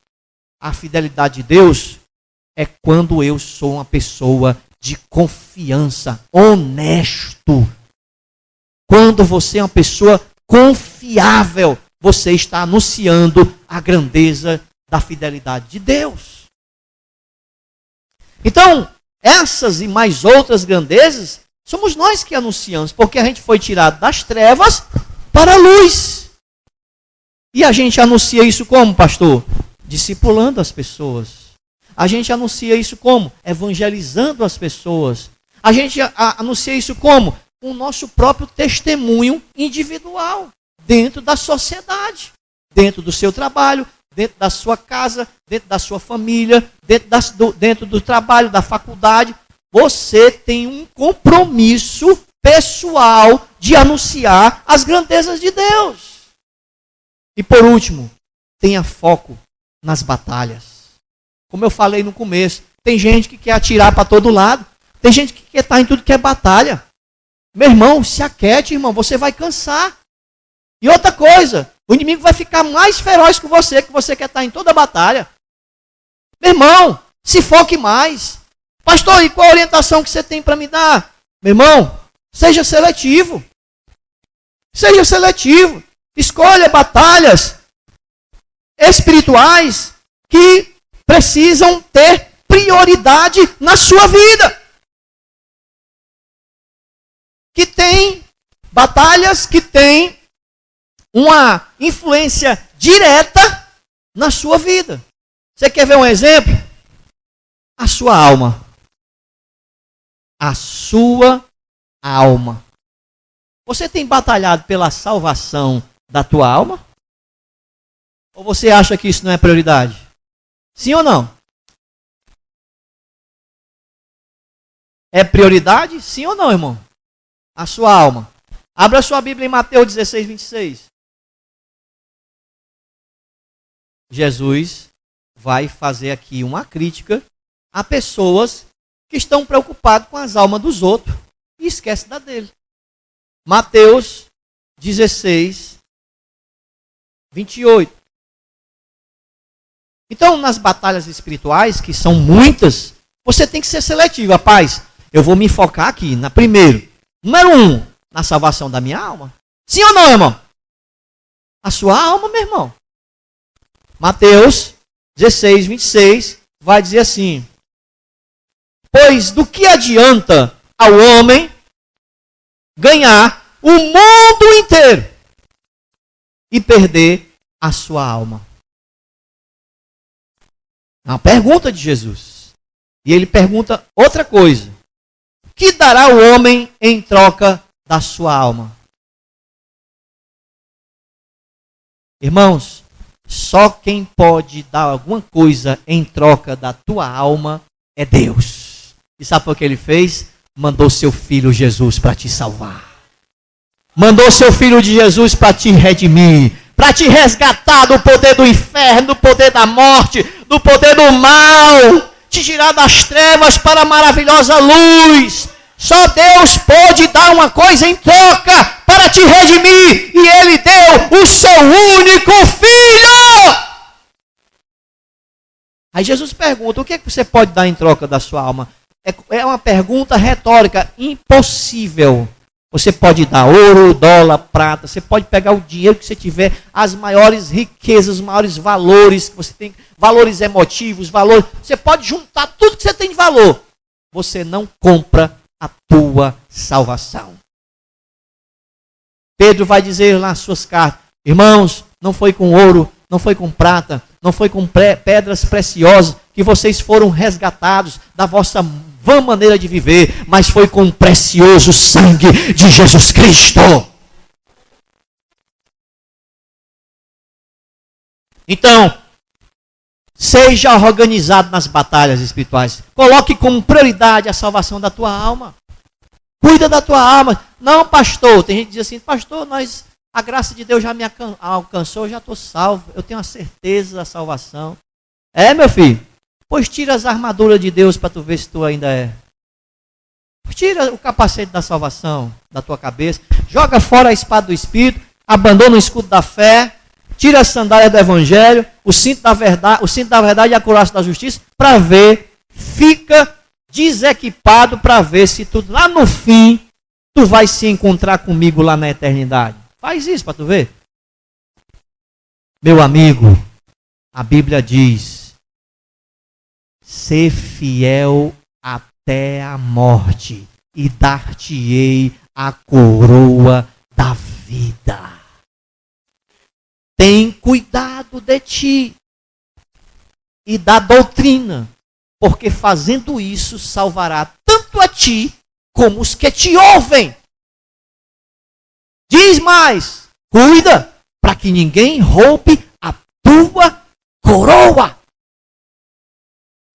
a fidelidade de Deus, é quando eu sou uma pessoa de confiança, honesto. Quando você é uma pessoa confiável, você está anunciando a grandeza da fidelidade de Deus. Então, essas e mais outras grandezas, somos nós que anunciamos, porque a gente foi tirado das trevas para a luz. E a gente anuncia isso como, pastor? Discipulando as pessoas. A gente anuncia isso como? Evangelizando as pessoas. A gente anuncia isso como? Com o nosso próprio testemunho individual, dentro da sociedade, dentro do seu trabalho, dentro da sua casa, dentro da sua família, dentro do trabalho, da faculdade. Você tem um compromisso pessoal de anunciar as grandezas de Deus. E por último, tenha foco nas batalhas. Como eu falei no começo, tem gente que quer atirar para todo lado, tem gente que quer estar em tudo que é batalha. Meu irmão, se aquiete, irmão, você vai cansar. E outra coisa, o inimigo vai ficar mais feroz que você quer estar em toda a batalha. Meu irmão, se foque mais. Pastor, e qual a orientação que você tem para me dar? Meu irmão, seja seletivo. Seja seletivo. Escolha batalhas espirituais que precisam ter prioridade na sua vida. Que tem batalhas que têm uma influência direta na sua vida. Você quer ver um exemplo? A sua alma. A sua alma. Você tem batalhado pela salvação da tua alma? Ou você acha que isso não é prioridade? Sim ou não? É prioridade? Sim ou não, irmão? A sua alma. Abra sua Bíblia em Mateus 16, 26. Jesus vai fazer aqui uma crítica a pessoas que estão preocupadas com as almas dos outros e esquecem da dele. Mateus 16, 28. Então, nas batalhas espirituais, que são muitas, você tem que ser seletivo. Rapaz, eu vou me focar aqui, número 1, na salvação da minha alma. Sim ou não, irmão? A sua alma, meu irmão. Mateus 16, 26, vai dizer assim: pois do que adianta ao homem ganhar o mundo inteiro e perder a sua alma? É uma pergunta de Jesus. E ele pergunta outra coisa: que dará o homem em troca da sua alma? Irmãos, só quem pode dar alguma coisa em troca da tua alma é Deus. E sabe por que ele fez? Mandou seu filho Jesus para te salvar. Mandou seu filho de Jesus para te redimir, para te resgatar do poder do inferno, do poder da morte, do poder do mal, te tirar das trevas para a maravilhosa luz. Só Deus pode dar uma coisa em troca para te redimir, e Ele deu o seu único filho. Aí Jesus pergunta: o que é que você pode dar em troca da sua alma? É uma pergunta retórica, impossível. Você pode dar ouro, dólar, prata, você pode pegar o dinheiro que você tiver, as maiores riquezas, os maiores valores que você tem, valores emotivos, valores, você pode juntar tudo que você tem de valor. Você não compra a tua salvação. Pedro vai dizer nas suas cartas: irmãos, não foi com ouro, não foi com prata, não foi com pedras preciosas que vocês foram resgatados da vossa vã maneira de viver, mas foi com o precioso sangue de Jesus Cristo. Então, seja organizado nas batalhas espirituais. Coloque como prioridade a salvação da tua alma. Cuida da tua alma. Não, pastor, tem gente que diz assim: pastor, a graça de Deus já me alcançou, eu já estou salvo, eu tenho a certeza da salvação. É, meu filho? Pois tira as armaduras de Deus para tu ver se tu ainda é. Tira o capacete da salvação da tua cabeça, joga fora a espada do Espírito, abandona o escudo da fé, tira a sandália do Evangelho, o cinto da verdade e a couraça da justiça, para ver, fica desequipado para ver se tu, lá no fim, tu vai se encontrar comigo lá na eternidade. Faz isso para tu ver. Meu amigo, a Bíblia diz, ser fiel até a morte e dar-te-ei a coroa da vida. Tem cuidado de ti e da doutrina, porque fazendo isso salvará tanto a ti como os que te ouvem. Diz mais, cuida para que ninguém roube a tua coroa.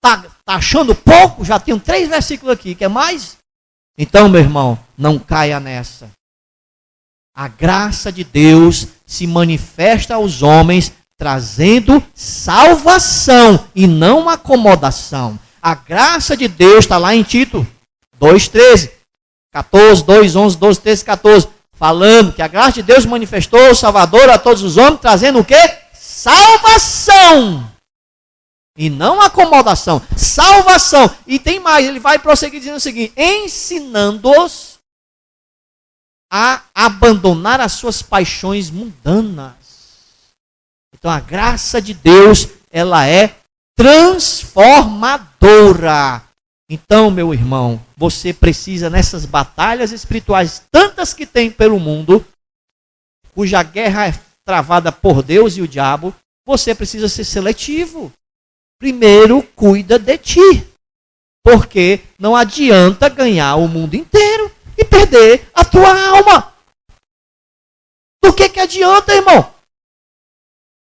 Tá achando pouco? Já tenho 3 versículos aqui, quer mais? Então, meu irmão, não caia nessa. A graça de Deus se manifesta aos homens trazendo salvação e não acomodação. A graça de Deus está lá em Tito 2:13, 14, 2:11, 12, 13, 14, falando que a graça de Deus manifestou o Salvador a todos os homens, trazendo o quê? Salvação! E não acomodação, salvação. E tem mais, ele vai prosseguir dizendo o seguinte, ensinando-os a abandonar as suas paixões mundanas. Então a graça de Deus, ela é transformadora. Então, meu irmão, você precisa nessas batalhas espirituais, tantas que tem pelo mundo, cuja guerra é travada por Deus e o diabo, você precisa ser seletivo. Primeiro, cuida de ti. Porque não adianta ganhar o mundo inteiro e perder a tua alma. Do que adianta, irmão?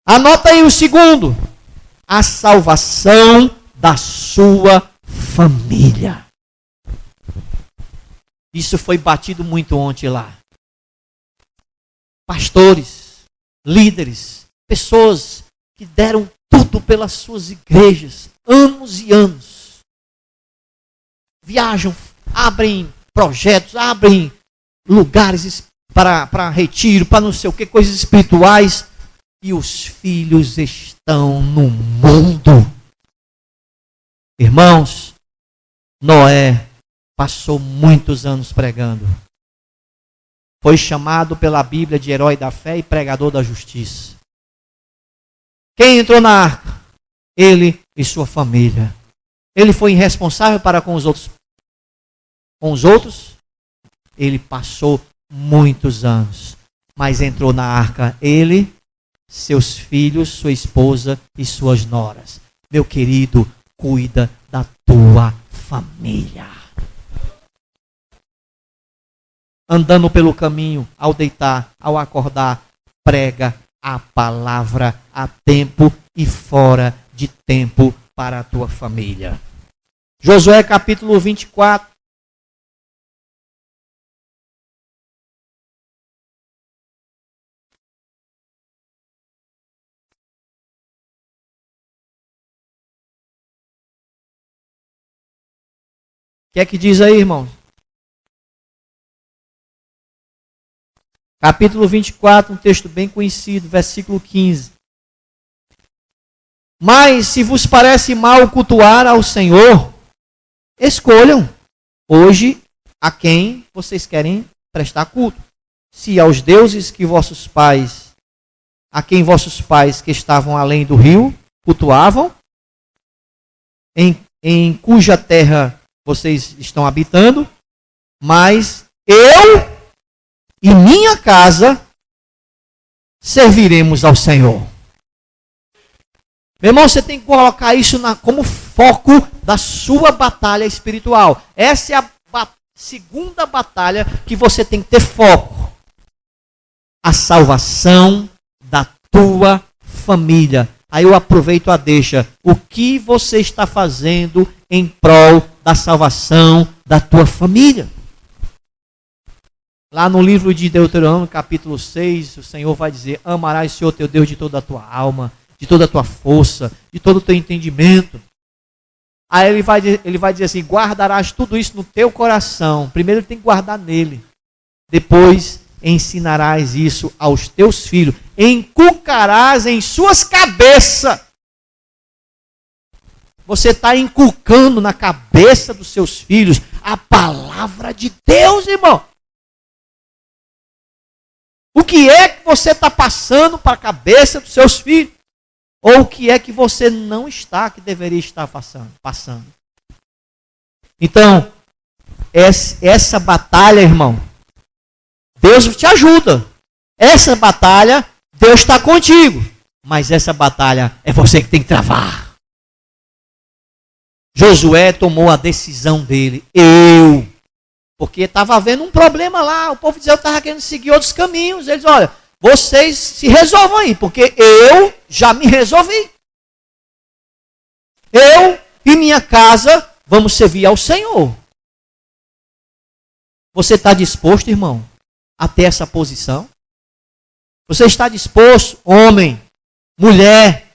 Anota aí o segundo. A salvação da sua família. Isso foi batido muito ontem lá. Pastores, líderes, pessoas que deram tudo pelas suas igrejas, anos e anos. Viajam, abrem projetos, abrem lugares para retiro, para não sei o que, coisas espirituais. E os filhos estão no mundo. Irmãos, Noé passou muitos anos pregando. Foi chamado pela Bíblia de herói da fé e pregador da justiça. Quem entrou na arca? Ele e sua família. Ele foi irresponsável para com os outros. Com os outros, ele passou muitos anos. Mas entrou na arca ele, seus filhos, sua esposa e suas noras. Meu querido, cuida da tua família. Andando pelo caminho, ao deitar, ao acordar, prega a palavra a tempo e fora de tempo para a tua família. Josué capítulo 24. O que é que diz aí, irmãos? Capítulo 24, um texto bem conhecido, versículo 15. Mas se vos parece mal cultuar ao Senhor, escolham hoje a quem vocês querem prestar culto. Se aos deuses que vossos pais, a quem vossos pais que estavam além do rio cultuavam, em cuja terra vocês estão habitando, mas eu e minha casa serviremos ao Senhor. Meu irmão, você tem que colocar isso como foco da sua batalha espiritual. Essa é a segunda batalha que você tem que ter foco. A salvação da tua família. Aí eu aproveito a deixa. O que você está fazendo em prol da salvação da tua família? Lá no livro de Deuteronômio, capítulo 6, o Senhor vai dizer, amarás o Senhor teu Deus de toda a tua alma, de toda a tua força, de todo o teu entendimento. Aí ele vai dizer assim, guardarás tudo isso no teu coração. Primeiro ele tem que guardar nele. Depois ensinarás isso aos teus filhos. Inculcarás em suas cabeças. Você está inculcando na cabeça dos seus filhos a palavra de Deus, irmão. O que é que você está passando para a cabeça dos seus filhos? Ou o que é que você não está, que deveria estar passando? Então, essa batalha, irmão, Deus te ajuda. Essa batalha, Deus está contigo. Mas essa batalha é você que tem que travar. Josué tomou a decisão dele. Porque estava havendo um problema lá. O povo de Israel estava querendo seguir outros caminhos. Eles, olha, vocês se resolvam aí, porque eu já me resolvi. Eu e minha casa vamos servir ao Senhor. Você está disposto, irmão, a ter essa posição? Você está disposto, homem, mulher,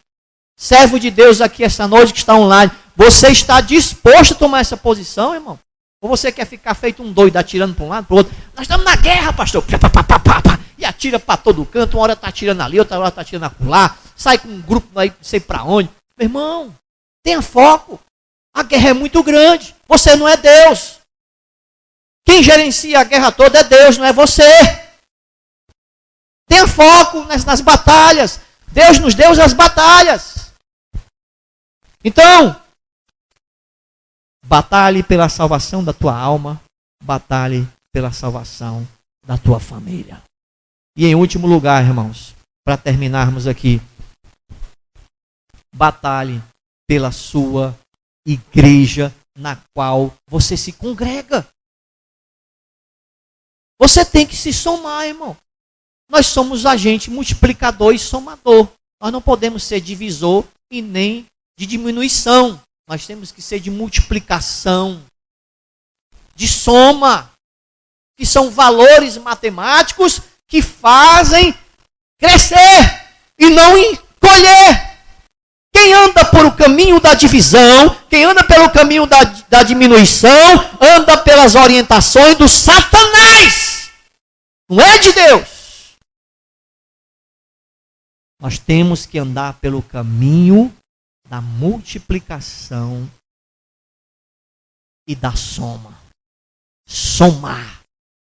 servo de Deus aqui essa noite que está online, você está disposto a tomar essa posição, irmão? Ou você quer ficar feito um doido, atirando para um lado, para o outro? Nós estamos na guerra, pastor. E atira para todo canto. Uma hora está atirando ali, outra hora está atirando lá. Sai com um grupo aí, não sei para onde. Meu irmão, tenha foco. A guerra é muito grande. Você não é Deus. Quem gerencia a guerra toda é Deus, não é você. Tenha foco nas batalhas. Deus nos deu as batalhas. Então, batalhe pela salvação da tua alma, batalhe pela salvação da tua família. E em último lugar, irmãos, para terminarmos aqui, batalhe pela sua igreja na qual você se congrega. Você tem que se somar, irmão. Nós somos agente multiplicador e somador. Nós não podemos ser divisor e nem de diminuição. Nós temos que ser de multiplicação, de soma, que são valores matemáticos que fazem crescer e não encolher. Quem anda por o caminho da divisão, quem anda pelo caminho da diminuição, anda pelas orientações do Satanás. Não é de Deus. Nós temos que andar pelo caminho da multiplicação e da soma. Somar.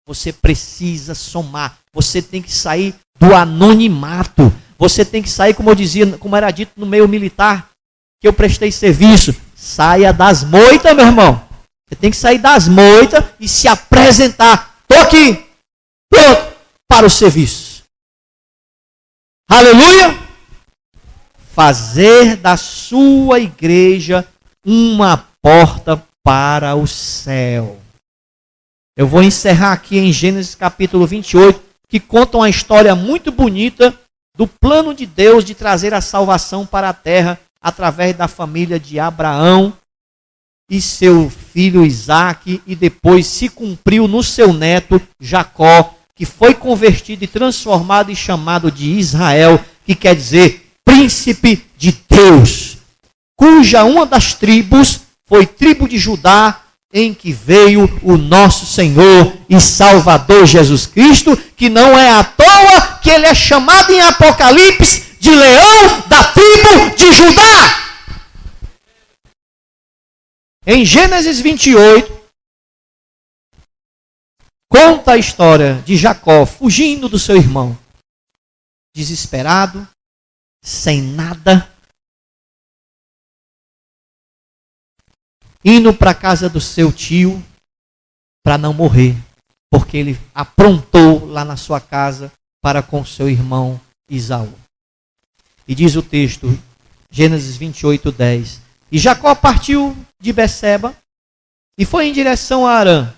Você precisa somar. Você tem que sair do anonimato. Você tem que sair, como eu dizia, como era dito no meio militar, que eu prestei serviço. Saia das moitas, meu irmão. Você tem que sair das moitas e se apresentar. Estou aqui, pronto para o serviço. Aleluia! Fazer da sua igreja uma porta para o céu. Eu vou encerrar aqui em Gênesis capítulo 28, que conta uma história muito bonita do plano de Deus de trazer a salvação para a terra através da família de Abraão e seu filho Isaque, e depois se cumpriu no seu neto Jacó, que foi convertido e transformado e chamado de Israel, que quer dizer príncipe de Deus, cuja uma das tribos foi tribo de Judá, em que veio o nosso Senhor e Salvador Jesus Cristo, que não é à toa que ele é chamado em Apocalipse de leão da tribo de Judá. Em Gênesis 28, conta a história de Jacó fugindo do seu irmão, desesperado, sem nada, indo para a casa do seu tio para não morrer, porque ele aprontou lá na sua casa para com seu irmão Esaú. E diz o texto, Gênesis 28, 10. E Jacó partiu de Beceba e foi em direção a Harã,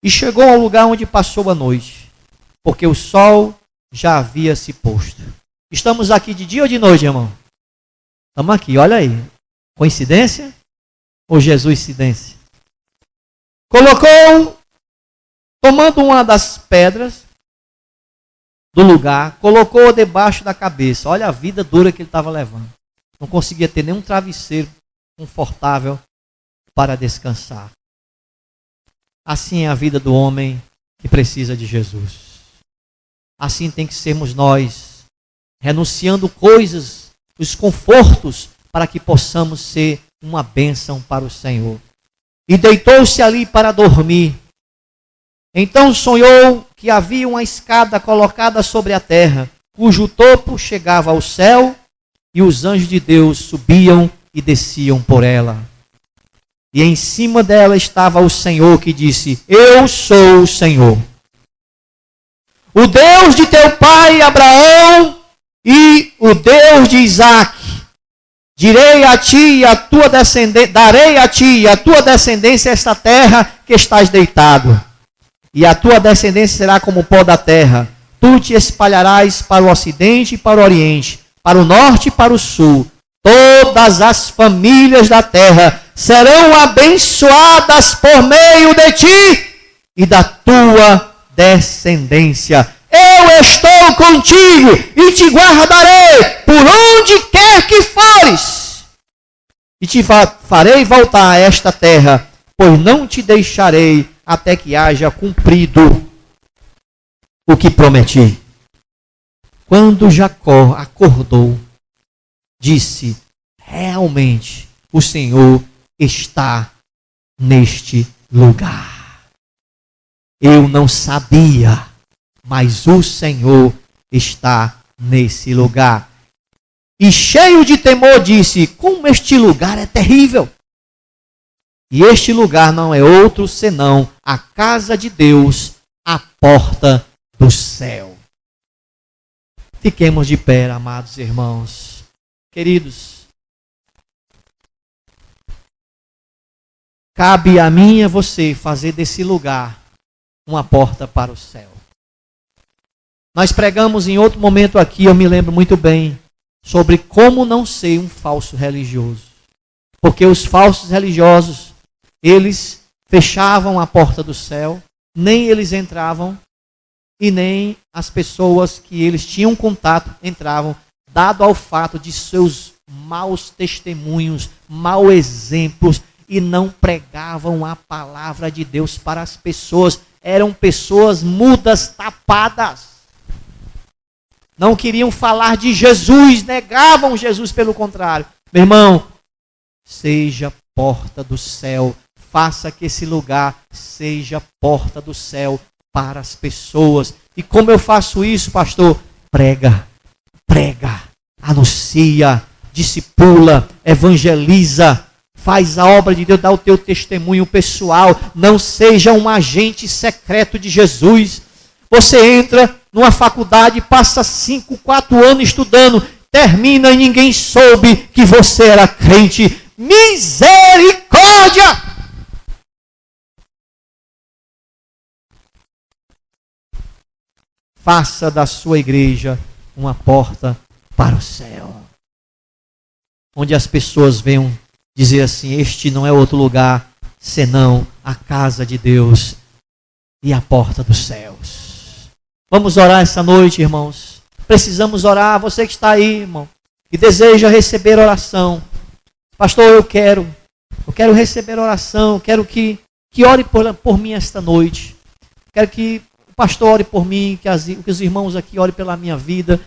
e chegou ao lugar onde passou a noite, porque o sol já havia se posto. Estamos aqui de dia ou de noite, irmão? Estamos aqui, olha aí. Coincidência ou Jesuscidência? Colocou, tomando uma das pedras do lugar, colocou debaixo da cabeça. Olha a vida dura que ele estava levando. Não conseguia ter nenhum travesseiro confortável para descansar. Assim é a vida do homem que precisa de Jesus. Assim tem que sermos nós, renunciando coisas, os confortos, para que possamos ser uma bênção para o Senhor. E deitou-se ali para dormir. Então sonhou que havia uma escada colocada sobre a terra, cujo topo chegava ao céu, e os anjos de Deus subiam e desciam por ela. E em cima dela estava o Senhor, que disse: Eu sou o Senhor, o Deus de teu pai Abraão e o Deus de Isaque. Darei a ti e a tua descendência esta terra que estás deitado, e a tua descendência será como o pó da terra. Tu te espalharás para o ocidente e para o oriente, para o norte e para o sul. Todas as famílias da terra serão abençoadas por meio de ti e da tua descendência. Eu estou contigo e te guardarei por onde quer que fores. E te farei voltar a esta terra, pois não te deixarei até que haja cumprido o que prometi. Quando Jacó acordou, disse: realmente o Senhor está neste lugar. Eu não sabia, mas o Senhor está nesse lugar. E cheio de temor disse: como este lugar é terrível! E este lugar não é outro senão a casa de Deus, a porta do céu. Fiquemos de pé, amados irmãos. Queridos, cabe a mim e a você fazer desse lugar uma porta para o céu. Nós pregamos em outro momento aqui, eu me lembro muito bem, sobre como não ser um falso religioso. Porque os falsos religiosos, eles fechavam a porta do céu, nem eles entravam, e nem as pessoas que eles tinham contato entravam, dado ao fato de seus maus testemunhos, maus exemplos, e não pregavam a palavra de Deus para as pessoas. Eram pessoas mudas, tapadas. Não queriam falar de Jesus, negavam Jesus pelo contrário. Meu irmão, seja porta do céu. Faça que esse lugar seja porta do céu para as pessoas. E como eu faço isso, pastor? Prega, anuncia, discipula, evangeliza, faz a obra de Deus, dá o teu testemunho pessoal. Não seja um agente secreto de Jesus. Você entra numa faculdade, passa 5, 4 anos estudando, termina e ninguém soube que você era crente. Misericórdia! Faça da sua igreja uma porta para o céu, onde as pessoas venham dizer assim: este não é outro lugar senão a casa de Deus e a porta dos céus. Vamos orar essa noite, irmãos. Precisamos orar. Você que está aí, irmão, que deseja receber oração. Pastor, eu quero receber oração. Quero que ore por mim esta noite. Quero que o pastor ore por mim, que os irmãos aqui orem pela minha vida.